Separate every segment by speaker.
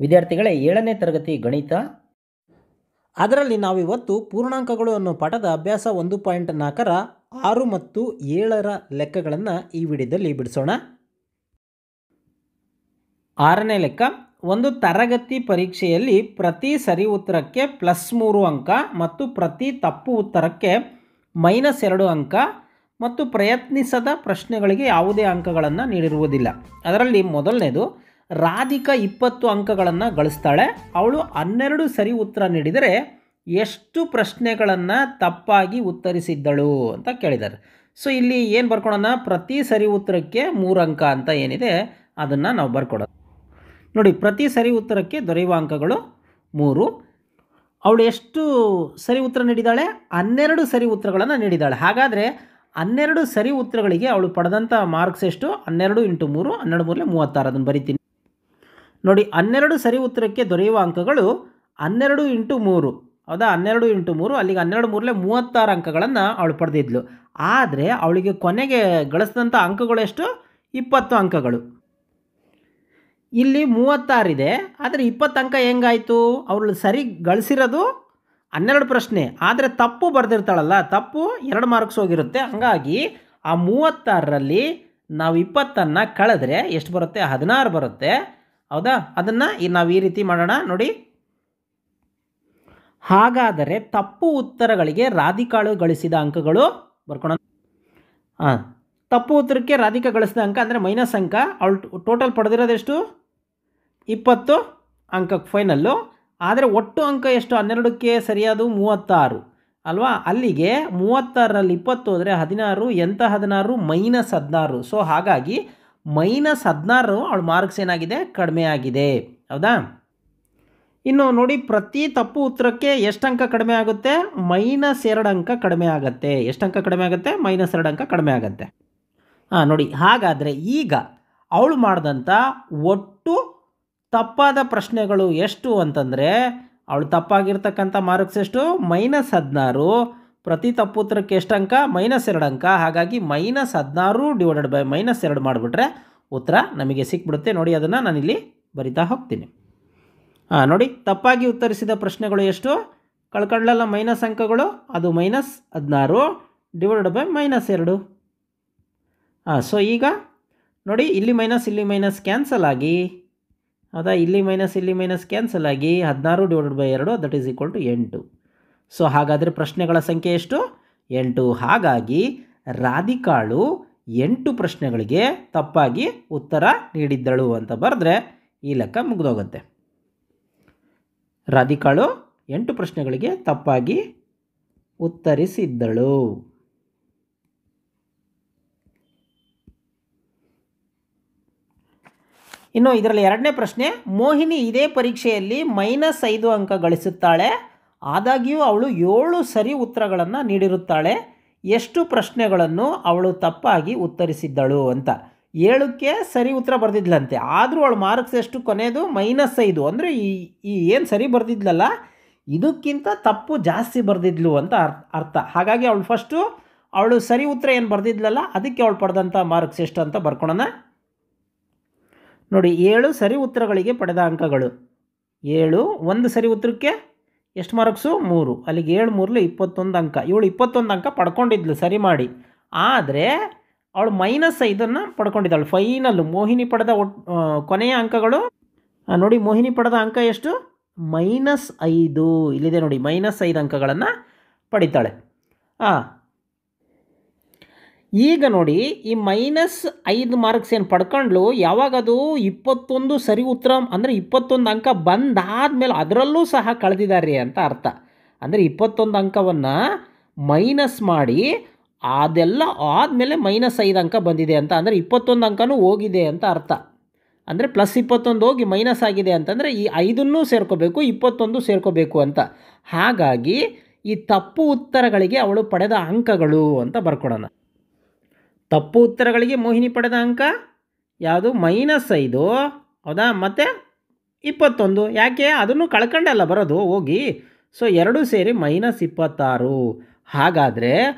Speaker 1: ವಿದ್ಯಾರ್ಥಿಗಳೇ 7ನೇ ತರಗತಿ ಗಣಿತ ಅದರಲ್ಲಿ ನಾವಿವತ್ತು ಪೂರ್ಣಾಂಕಗಳು ಅನ್ನೋ ಪಾಠದ ಅಭ್ಯಾಸ 1.4ರ 6 ಮತ್ತು 7ರ ಲೆಕ್ಕಗಳನ್ನು ಈ ವಿಡಿಯೋದಲ್ಲಿ ಬಿಡಿಸೋಣ. 6ನೇ ಲೆಕ್ಕ, ಒಂದು ತರಗತಿ ಪರೀಕ್ಷೆಯಲ್ಲಿ ಪ್ರತಿ ಸರಿ ಉತ್ತರಕ್ಕೆ +3 ಅಂಕ ಮತ್ತು ಪ್ರತಿ ತಪ್ಪು ಉತ್ತರಕ್ಕೆ -2 ಅಂಕ ಮತ್ತು ಪ್ರಯತ್ನಿಸದ ಪ್ರಶ್ನೆಗಳಿಗೆ ಯಾವುದೇ ಅಂಕಗಳನ್ನು ನೀಡಿರುವುದಿಲ್ಲ. ಅದರಲ್ಲಿ ಮೊದಲನೇದು, ರಾಧಿಕಾ 20 ಅಂಕಗಳನ್ನು ಗಳಿಸ್ತಾಳೆ. ಅವಳು 12 ಸರಿ ಉತ್ತರ ನೀಡಿದರೆ ಎಷ್ಟು ಪ್ರಶ್ನೆಗಳನ್ನು ತಪ್ಪಾಗಿ ಉತ್ತರಿಸಿದ್ದಳು ಅಂತ ಕೇಳಿದ್ದಾರೆ. ಸೊ ಇಲ್ಲಿ ಏನು ಬರ್ಕೊಳೋಣ, ಪ್ರತಿ ಸರಿ ಉತ್ತರಕ್ಕೆ 3 ಅಂಕ ಅಂತ ಏನಿದೆ ಅದನ್ನು ನಾವು ಬರ್ಕೊಡೋಣ. ನೋಡಿ, ಪ್ರತಿ ಸರಿ ಉತ್ತರಕ್ಕೆ ದೊರೆಯುವ ಅಂಕಗಳು 3. ಅವಳು ಎಷ್ಟು ಸರಿ ಉತ್ತರ ನೀಡಿದ್ದಾಳೆ? 12 ಸರಿ ಉತ್ತರಗಳನ್ನು ನೀಡಿದ್ದಾಳೆ. ಹಾಗಾದರೆ 12 ಸರಿ ಉತ್ತರಗಳಿಗೆ ಅವಳು ಪಡೆದಂಥ ಮಾರ್ಕ್ಸ್ ಎಷ್ಟು? 12 × 3, 12 × 36. ಅದನ್ನು ಬರಿತೀನಿ ನೋಡಿ. 12 ಸರಿ ಉತ್ತರಕ್ಕೆ ದೊರೆಯುವ ಅಂಕಗಳು 12 × 3, ಹೌದಾ? 12 × 3, ಅಲ್ಲಿಗೆ 12 × 3 36 ಅಂಕಗಳನ್ನು ಅವಳು ಪಡೆದಿದ್ಲು. ಆದರೆ ಅವಳಿಗೆ ಕೊನೆಗೆ ಗಳಿಸಿದಂಥ ಅಂಕಗಳು ಎಷ್ಟು? 20 ಅಂಕಗಳು. ಇಲ್ಲಿ 36 ಇದೆ, ಆದರೆ 20 ಅಂಕ ಹೆಂಗಾಯಿತು? ಅವಳು ಸರಿ ಗಳಿಸಿರೋದು 12 ಪ್ರಶ್ನೆ, ಆದರೆ ತಪ್ಪು ಬರೆದಿರ್ತಾಳಲ್ಲ, ತಪ್ಪು 2 ಮಾರ್ಕ್ಸ್ ಹೋಗಿರುತ್ತೆ. ಹಾಗಾಗಿ ಆ 36ರಲ್ಲಿ ನಾವು 20ಅನ್ನು ಕಳೆದ್ರೆ ಎಷ್ಟು ಬರುತ್ತೆ? 16 ಬರುತ್ತೆ, ಹೌದಾ? ಅದನ್ನು ನಾವು ಈ ರೀತಿ ಮಾಡೋಣ ನೋಡಿ. ಹಾಗಾದರೆ ತಪ್ಪು ಉತ್ತರಗಳಿಗೆ ರಾಧಿಕಾಳು ಗಳಿಸಿದ ಅಂಕಗಳು ಬರ್ಕೊಳ್ಳೋಣ. ತಪ್ಪು ಉತ್ತರಕ್ಕೆ ರಾಧಿಕಾ ಗಳಿಸಿದ ಅಂಕ ಅಂದರೆ ಮೈನಸ್ ಅಂಕ. ಅವಳು ಟೋಟಲ್ ಪಡೆದಿರೋದೆಷ್ಟು? 20 ಅಂಕ ಫೈನಲ್ಲು. ಆದರೆ ಒಟ್ಟು ಅಂಕ ಎಷ್ಟು? 12ಕ್ಕೆ ಸರಿಯಾದ 36 ಅಲ್ವಾ? ಅಲ್ಲಿಗೆ 36ರಲ್ಲಿ 20 ಹೋದರೆ 16. ಎಂಥ 16? -16. ಸೊ ಹಾಗಾಗಿ -16 ಅವಳ ಮಾರ್ಕ್ಸ್ ಏನಾಗಿದೆ? ಕಡಿಮೆ ಆಗಿದೆ, ಹೌದಾ? ಇನ್ನು ನೋಡಿ, ಪ್ರತಿ ತಪ್ಪು ಉತ್ತರಕ್ಕೆ ಎಷ್ಟು ಅಂಕ ಕಡಿಮೆ ಆಗುತ್ತೆ? -2 ಅಂಕ ಕಡಿಮೆ ಆಗುತ್ತೆ. ಎಷ್ಟು ಅಂಕ ಕಡಿಮೆ ಆಗುತ್ತೆ? -2 ಅಂಕ ಕಡಿಮೆ ಆಗುತ್ತೆ. ನೋಡಿ, ಹಾಗಾದರೆ ಈಗ ಅವಳು ಮಾಡಿದಂಥ ಒಟ್ಟು ತಪ್ಪಾದ ಪ್ರಶ್ನೆಗಳು ಎಷ್ಟು ಅಂತಂದರೆ, ಅವಳು ತಪ್ಪಾಗಿರ್ತಕ್ಕಂಥ ಮಾರ್ಕ್ಸ್ ಎಷ್ಟು? -16. ಪ್ರತಿ ತಪ್ಪು ಉತ್ತರಕ್ಕೆ ಎಷ್ಟು ಅಂಕ? -2 ಅಂಕ. ಹಾಗಾಗಿ -16 / -2 ಮಾಡಿಬಿಟ್ರೆ ಉತ್ತರ ನಮಗೆ ಸಿಕ್ಬಿಡುತ್ತೆ. ನೋಡಿ, ಅದನ್ನು ನಾನಿಲ್ಲಿ ಬರಿತಾ ಹೋಗ್ತೀನಿ. ನೋಡಿ, ತಪ್ಪಾಗಿ ಉತ್ತರಿಸಿದ ಪ್ರಶ್ನೆಗಳು ಎಷ್ಟು? ಕಳ್ಕೊಳ್ಳಲ್ಲ ಮೈನಸ್ ಅಂಕಗಳು, ಅದು -16 / -2. ಸೊ ಈಗ ನೋಡಿ, ಇಲ್ಲಿ ಮೈನಸ್ ಇಲ್ಲಿ ಮೈನಸ್ ಕ್ಯಾನ್ಸಲ್ ಆಗಿ, ಹೌದಾ? ಇಲ್ಲಿ ಮೈನಸ್ ಇಲ್ಲಿ ಮೈನಸ್ ಕ್ಯಾನ್ಸಲ್ ಆಗಿ 16 / 2 that is equal to 8. So ಹಾಗಾದರೆ ಪ್ರಶ್ನೆಗಳ ಸಂಖ್ಯೆ ಎಷ್ಟು? 8. ಹಾಗಾಗಿ ರಾಧಿಕಾಳು 8 ಪ್ರಶ್ನೆಗಳಿಗೆ ತಪ್ಪಾಗಿ ಉತ್ತರ ನೀಡಿದ್ದಳು ಅಂತ ಬರೆದ್ರೆ ಈ ಲೆಕ್ಕ ಮುಗಿದೋಗುತ್ತೆ. ರಾಧಿಕಾಳು 8 ಪ್ರಶ್ನೆಗಳಿಗೆ ತಪ್ಪಾಗಿ ಉತ್ತರಿಸಿದ್ದಳು. ಇನ್ನು ಇದರಲ್ಲಿ 2ನೇ ಪ್ರಶ್ನೆ, ಮೋಹಿನಿ ಇದೇ ಪರೀಕ್ಷೆಯಲ್ಲಿ -5 ಅಂಕ ಗಳಿಸುತ್ತಾಳೆ. ಆದಾಗ್ಯೂ ಅವಳು 7 ಸರಿ ಉತ್ತರಗಳನ್ನು ನೀಡಿರುತ್ತಾಳೆ. ಎಷ್ಟು ಪ್ರಶ್ನೆಗಳನ್ನು ಅವಳು ತಪ್ಪಾಗಿ ಉತ್ತರಿಸಿದ್ದಳು ಅಂತ. 7ಕ್ಕೆ ಸರಿ ಉತ್ತರ ಬರೆದಿದ್ಲಂತೆ, ಆದರೂ ಅವಳು ಮಾರ್ಕ್ಸ್ ಎಷ್ಟು? ಕೊನೆಯದು -5. ಅಂದರೆ ಈ ಏನು ಸರಿ ಬರೆದಿದ್ಲಲ್ಲ, ಇದಕ್ಕಿಂತ ತಪ್ಪು ಜಾಸ್ತಿ ಬರೆದಿದ್ಲು ಅಂತ ಅರ್ಥ. ಹಾಗಾಗಿ ಅವಳು ಸರಿ ಉತ್ತರ ಏನು ಬರೆದಿದ್ಲಲ್ಲ, ಅದಕ್ಕೆ ಅವಳು ಪಡೆದಂಥ ಮಾರ್ಕ್ಸ್ ಎಷ್ಟು ಅಂತ ಬರ್ಕೊಳ್ಳೋಣ. ನೋಡಿ, 7 ಸರಿ ಉತ್ತರಗಳಿಗೆ ಪಡೆದ ಅಂಕಗಳು 7. ಒಂದು ಸರಿ ಉತ್ತರಕ್ಕೆ ಎಷ್ಟು ಮಾರ್ಕ್ಸು? 3. ಅಲ್ಲಿಗೆ 7 × 3 = 21 ಅಂಕ. ಇವಳು 21 ಅಂಕ ಪಡ್ಕೊಂಡಿದ್ಲು ಸರಿ ಮಾಡಿ, ಆದರೆ ಅವಳು -5 ಪಡ್ಕೊಂಡಿದ್ದಾಳು ಫೈನಲ್ಲು. ಮೋಹಿನಿ ಪಡೆದ ಕೊನೆಯ ಅಂಕಗಳು ನೋಡಿ, ಮೋಹಿನಿ ಪಡೆದ ಅಂಕ ಎಷ್ಟು? -5. ಇಲ್ಲಿದೆ ನೋಡಿ, -5 ಅಂಕಗಳನ್ನು ಪಡಿತಾಳೆ. ಈಗ ನೋಡಿ, ಈ -5 ಮಾರ್ಕ್ಸ್ ಏನು ಪಡ್ಕೊಂಡ್ಲು, ಯಾವಾಗದು 21 ಸರಿ ಉತ್ತರ ಅಂದರೆ 21 ಅಂಕ ಬಂದಾದಮೇಲೆ ಅದರಲ್ಲೂ ಸಹ ಕಳೆದಿದ್ದಾರೆ ಅಂತ ಅರ್ಥ. ಅಂದರೆ 21 ಅಂಕವನ್ನು ಮೈನಸ್ ಮಾಡಿ ಅದೆಲ್ಲ ಆದಮೇಲೆ -5 ಅಂಕ ಬಂದಿದೆ ಅಂತ, ಅಂದರೆ 21 ಅಂಕನೂ ಹೋಗಿದೆ ಅಂತ ಅರ್ಥ. ಅಂದರೆ +21 ಹೋಗಿ ಮೈನಸ್ ಆಗಿದೆ ಅಂತಂದರೆ ಈ 5 ಸೇರ್ಕೋಬೇಕು, 21 ಸೇರ್ಕೋಬೇಕು ಅಂತ. ಹಾಗಾಗಿ ಈ ತಪ್ಪು ಉತ್ತರಗಳಿಗೆ ಅವಳು ಪಡೆದ ಅಂಕಗಳು ಅಂತ ಬರ್ಕೊಡೋಣ. ತಪ್ಪು ಉತ್ತರಗಳಿಗೆ ಮೋಹಿನಿ ಪಡೆದ ಅಂಕ ಯಾವುದು? -5, ಹೌದಾ? ಮತ್ತು 21. ಯಾಕೆ? ಅದನ್ನು ಕಳ್ಕೊಂಡಲ್ಲ ಬರೋದು ಹೋಗಿ. ಸೊ 2 ಸೇರಿ -26. ಹಾಗಾದರೆ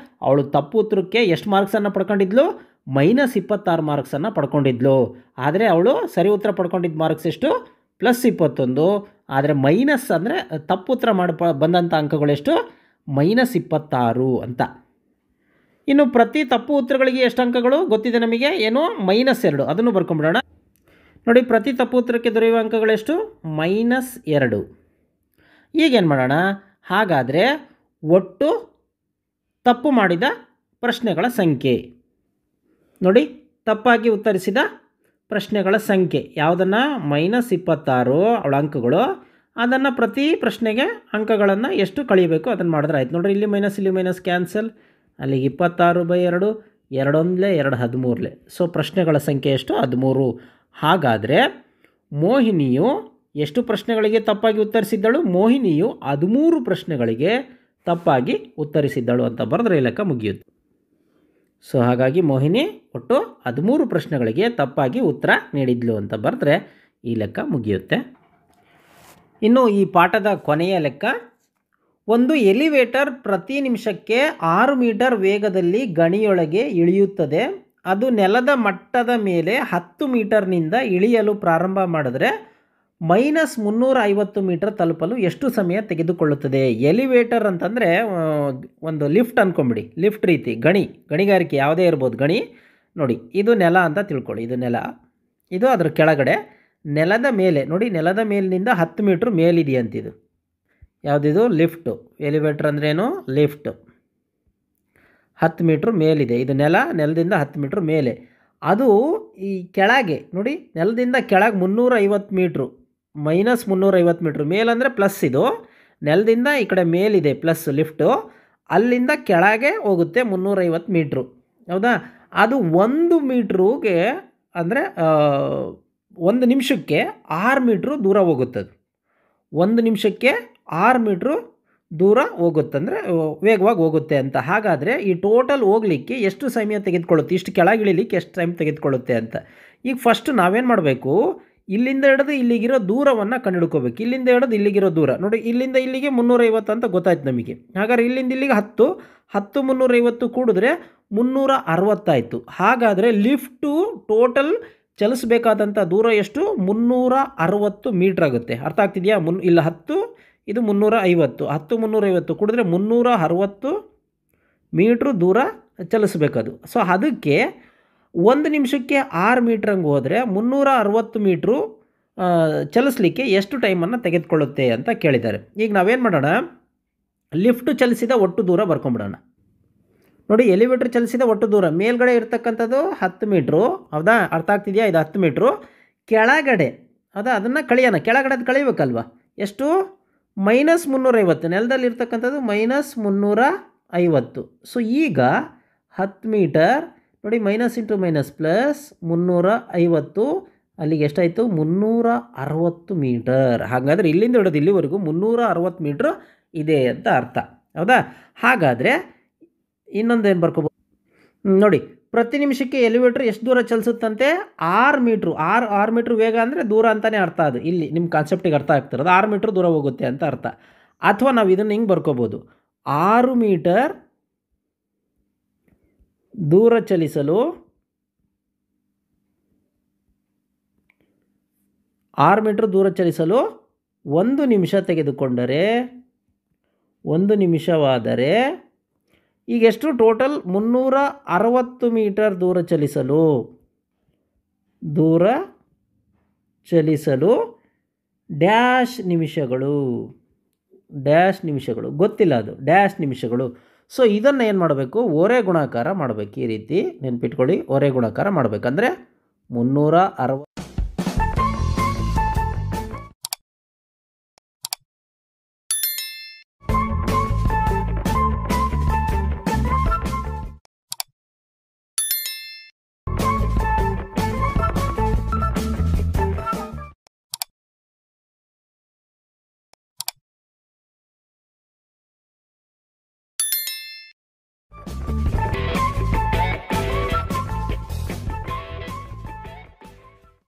Speaker 1: ಅವಳು ತಪ್ಪು ಉತ್ತರಕ್ಕೆ ಎಷ್ಟು ಮಾರ್ಕ್ಸನ್ನು ಪಡ್ಕೊಂಡಿದ್ಲು? -26 ಮಾರ್ಕ್ಸನ್ನು ಪಡ್ಕೊಂಡಿದ್ಲು. ಆದರೆ ಅವಳು ಸರಿ ಉತ್ತರ ಪಡ್ಕೊಂಡಿದ್ದ ಮಾರ್ಕ್ಸ್ ಎಷ್ಟು? +21. ಆದರೆ ಮೈನಸ್ ಅಂದರೆ ತಪ್ಪು ಉತ್ತರ ಬಂದಂಥ ಅಂಕಗಳೆಷ್ಟು -26 ಅಂತ. ಇನ್ನು ಪ್ರತಿ ತಪ್ಪು ಉತ್ತರಗಳಿಗೆ ಎಷ್ಟು ಅಂಕಗಳು ಗೊತ್ತಿದೆ ನಮಗೆ, ಏನು -2. ಅದನ್ನು ಬರ್ಕೊಂಬಿಡೋಣ. ನೋಡಿ, ಪ್ರತಿ ತಪ್ಪು ಉತ್ತರಕ್ಕೆ ದೊರೆಯುವ ಅಂಕಗಳೆಷ್ಟು -2. ಈಗೇನು ಮಾಡೋಣ, ಹಾಗಾದರೆ ಒಟ್ಟು ತಪ್ಪು ಮಾಡಿದ ಪ್ರಶ್ನೆಗಳ ಸಂಖ್ಯೆ ನೋಡಿ, ತಪ್ಪಾಗಿ ಉತ್ತರಿಸಿದ ಪ್ರಶ್ನೆಗಳ ಸಂಖ್ಯೆ ಯಾವುದನ್ನು -26 ಅವಳ ಅಂಕಗಳು, ಅದನ್ನು ಪ್ರತಿ ಪ್ರಶ್ನೆಗೆ ಅಂಕಗಳನ್ನು ಎಷ್ಟು ಕಳಿಬೇಕು ಅದನ್ನು ಮಾಡಿದ್ರೆ ಆಯ್ತು. ನೋಡಿರಿ, ಇಲ್ಲಿ ಮೈನಸ್ ಕ್ಯಾನ್ಸಲ್, ಅಲ್ಲಿಗೆ 26/2, 2 1 2 13. ಸೊ ಪ್ರಶ್ನೆಗಳ ಸಂಖ್ಯೆ ಎಷ್ಟು 13. ಹಾಗಾದರೆ ಮೋಹಿನಿಯು ಎಷ್ಟು ಪ್ರಶ್ನೆಗಳಿಗೆ ತಪ್ಪಾಗಿ ಉತ್ತರಿಸಿದ್ದಳು, ಮೋಹಿನಿಯು 13 ಪ್ರಶ್ನೆಗಳಿಗೆ ತಪ್ಪಾಗಿ ಉತ್ತರಿಸಿದ್ದಳು ಅಂತ ಬರೆದ್ರೆ ಈ ಲೆಕ್ಕ ಮುಗಿಯುತ್ತೆ. ಸೊ ಹಾಗಾಗಿ ಮೋಹಿನಿ ಒಟ್ಟು 13 ಪ್ರಶ್ನೆಗಳಿಗೆ ತಪ್ಪಾಗಿ ಉತ್ತರ ನೀಡಿದ್ಲು ಅಂತ ಬರೆದ್ರೆ ಈ ಲೆಕ್ಕ ಮುಗಿಯುತ್ತೆ. ಇನ್ನು ಈ ಪಾಠದ ಕೊನೆಯ ಲೆಕ್ಕ, ಒಂದು ಎಲಿವೇಟರ್ ಪ್ರತಿ ನಿಮಿಷಕ್ಕೆ 6 ಮೀಟರ್ ವೇಗದಲ್ಲಿ ಗಣಿಯೊಳಗೆ ಇಳಿಯುತ್ತದೆ. ಅದು ನೆಲದ ಮಟ್ಟದ ಮೇಲೆ 10 ಮೀಟರ್ನಿಂದ ಇಳಿಯಲು ಪ್ರಾರಂಭ ಮಾಡಿದ್ರೆ -350 ಮೀಟರ್ ತಲುಪಲು ಎಷ್ಟು ಸಮಯ ತೆಗೆದುಕೊಳ್ಳುತ್ತದೆ. ಎಲಿವೇಟರ್ ಅಂತಂದರೆ ಒಂದು ಲಿಫ್ಟ್ ಅಂದ್ಕೊಂಬಿಡಿ, ಲಿಫ್ಟ್ ರೀತಿ ಗಣಿಗಾರಿಕೆ ಯಾವುದೇ ಇರ್ಬೋದು ಗಣಿ. ನೋಡಿ, ಇದು ನೆಲ ಅಂತ ತಿಳ್ಕೊಳ್ಳಿ, ಇದು ನೆಲ, ಇದು ಅದರ ಕೆಳಗಡೆ ನೆಲದ ಮೇಲೆ ನೋಡಿ, ನೆಲದ ಮೇಲಿನಿಂದ 10 ಮೀಟ್ರ್ ಮೇಲಿದೆಯಂತಿದು. ಯಾವುದಿದು ಲಿಫ್ಟು, ಎಲಿವೇಟರ್ ಅಂದ್ರೇನು ಲಿಫ್ಟ್. 10 ಮೀಟ್ರ್ ಮೇಲಿದೆ, ಇದು ನೆಲದಿಂದ 10 ಮೀಟ್ರ್ ಮೇಲೆ. ಅದು ಈ ಕೆಳಗೆ ನೋಡಿ, ನೆಲದಿಂದ ಕೆಳಗೆ 350 ಮೀಟ್ರು, -350 ಮೀಟ್ರ್ ಮೇಲಂದರೆ ಪ್ಲಸ್, ಇದು ನೆಲದಿಂದ ಈ ಕಡೆ ಮೇಲಿದೆ ಪ್ಲಸ್ ಲಿಫ್ಟು, ಅಲ್ಲಿಂದ ಕೆಳಗೆ ಹೋಗುತ್ತೆ 350 ಮೀಟ್ರು. ಹೌದಾ, ಅದು 1 ಮೀಟ್ರಿಗೆ ಅಂದರೆ 1 ನಿಮಿಷಕ್ಕೆ 6 ಮೀಟ್ರು ದೂರ ಹೋಗುತ್ತದು. 1 ನಿಮಿಷಕ್ಕೆ 6 ಮೀಟ್ರು ದೂರ ಹೋಗುತ್ತಂದರೆ ವೇಗವಾಗಿ ಹೋಗುತ್ತೆ ಅಂತ. ಹಾಗಾದರೆ ಈ ಟೋಟಲ್ ಹೋಗಲಿಕ್ಕೆ ಎಷ್ಟು ಸಮಯ ತೆಗೆದುಕೊಳ್ಳುತ್ತೆ, ಇಷ್ಟು ಕೆಳಗಿಳಿಲಿಕ್ಕೆ ಎಷ್ಟು ಟೈಮ್ ತೆಗೆದುಕೊಳ್ಳುತ್ತೆ ಅಂತ. ಈಗ ಫಸ್ಟ್ ನಾವೇನು ಮಾಡಬೇಕು, ಇಲ್ಲಿಂದ ಹಿಡಿದು ಇಲ್ಲಿಗಿರೋ ದೂರವನ್ನು ಕಂಡುಹಿಡ್ಕೋಬೇಕು. ಇಲ್ಲಿಂದ ಹಿಡಿದು ಇಲ್ಲಿಗಿರೋ ದೂರ ನೋಡಿ, ಇಲ್ಲಿಂದ ಇಲ್ಲಿಗೆ 350 ಅಂತ ಗೊತ್ತಾಯ್ತು ನಮಗೆ. ಹಾಗಾದರೆ ಇಲ್ಲಿಂದ ಇಲ್ಲಿಗೆ 10 350 ಕೂಡಿದ್ರೆ 360 ಆಯಿತು. ಹಾಗಾದರೆ ಲಿಫ್ಟು ಟೋಟಲ್ ಚಲಿಸಬೇಕಾದಂಥ ದೂರ ಎಷ್ಟು 360 ಮೀಟ್ರ್ ಆಗುತ್ತೆ. ಅರ್ಥ ಆಗ್ತಿದೆಯಾ? ಇಲ್ಲ 10 ಇದು 350, 350 ಕೂಡಿದ್ರೆ 360 ಮೀಟ್ರ್ ದೂರ ಚಲಿಸಬೇಕದು. ಸೊ ಅದಕ್ಕೆ 1 ನಿಮಿಷಕ್ಕೆ 6 ಮೀಟ್ರ್ ಹಂಗೆ ಹೋದರೆ 360 ಮೀಟ್ರು ಚಲಿಸಲಿಕ್ಕೆ ಎಷ್ಟು ಟೈಮನ್ನು ತೆಗೆದುಕೊಳ್ಳುತ್ತೆ ಅಂತ ಕೇಳಿದ್ದಾರೆ. ಈಗ ನಾವೇನು ಮಾಡೋಣ, ಲಿಫ್ಟು ಚಲಿಸಿದ ಒಟ್ಟು ದೂರ ಬರ್ಕೊಂಬಿಡೋಣ. ನೋಡಿ, ಎಲಿವೇಟರ್ ಚಲಿಸಿದ ಒಟ್ಟು ದೂರ ಮೇಲ್ಗಡೆ ಇರ್ತಕ್ಕಂಥದ್ದು 10 ಮೀಟ್ರು. ಹೌದಾ, ಅರ್ಥ ಆಗ್ತಿದೆಯಾ? ಇದು 10 ಮೀಟ್ರು. ಕೆಳಗಡೆ ಹೌದಾ, ಅದನ್ನು ಕಳಿಯೋಣ, ಕೆಳಗಡೆ ಅದು ಕಳಿಬೇಕಲ್ವ. ಎಷ್ಟು -350, ನೆಲದಲ್ಲಿ ಇರ್ತಕ್ಕಂಥದ್ದು -350. ಸೊ ಈಗ 10 ಮೀಟರ್ ನೋಡಿ, ಮೈನಸ್ ಇಂಟು ಮೈನಸ್ ಪ್ಲಸ್ 350, ಅಲ್ಲಿಗೆ ಎಷ್ಟಾಯಿತು 360 ಮೀಟರ್. ಹಾಗಾದರೆ ಇಲ್ಲಿಂದ ಹಿಡಿದು ಇಲ್ಲಿವರೆಗೂ 360 ಮೀಟ್ರ್ ಇದೆ ಅಂತ ಅರ್ಥ. ಹೌದಾ, ಹಾಗಾದರೆ ಇನ್ನೊಂದೇನು ಬರ್ಕೋಬೋದು ನೋಡಿ, ಪ್ರತಿ ನಿಮಿಷಕ್ಕೆ ಎಲಿವೇಟ್ರ್ ಎಷ್ಟು ದೂರ ಚಲಿಸುತ್ತಂತೆ 6 ಮೀಟ್ರು. 6 ಮೀಟ್ರ್ ವೇಗ ಅಂದರೆ ದೂರ ಅಂತಲೇ ಅರ್ಥ. ಅದು ಇಲ್ಲಿ ನಿಮ್ಮ ಕಾನ್ಸೆಪ್ಟಿಗೆ ಅರ್ಥ ಆಗ್ತಿರೋದು 6 ಮೀಟ್ರ್ ದೂರ ಹೋಗುತ್ತೆ ಅಂತ ಅರ್ಥ. ಅಥವಾ ನಾವು ಇದನ್ನು ಹಿಂಗೆ ಬರ್ಕೋಬೋದು, 6 ಮೀಟರ್ ದೂರ ಚಲಿಸಲು 6 ಮೀಟ್ರ್ ದೂರ ಚಲಿಸಲು 1 ನಿಮಿಷ ತೆಗೆದುಕೊಂಡರೆ 1 ನಿಮಿಷವಾದರೆ ಈಗ ಎಷ್ಟು ಟೋಟಲ್ 360 ಮೀಟರ್ ದೂರ ಚಲಿಸಲು ಡ್ಯಾಶ್ ನಿಮಿಷಗಳು ಗೊತ್ತಿಲ್ಲ, ಅದು ಡ್ಯಾಶ್ ನಿಮಿಷಗಳು. ಸೊ ಇದನ್ನು ಏನು ಮಾಡಬೇಕು, ಓರೆ ಗುಣಾಕಾರ ಮಾಡಬೇಕು. ಈ ರೀತಿ ನೆನ್ಪಿಟ್ಕೊಳ್ಳಿ, ಓರೆ ಗುಣಾಕಾರ ಮಾಡಬೇಕಂದ್ರೆ 360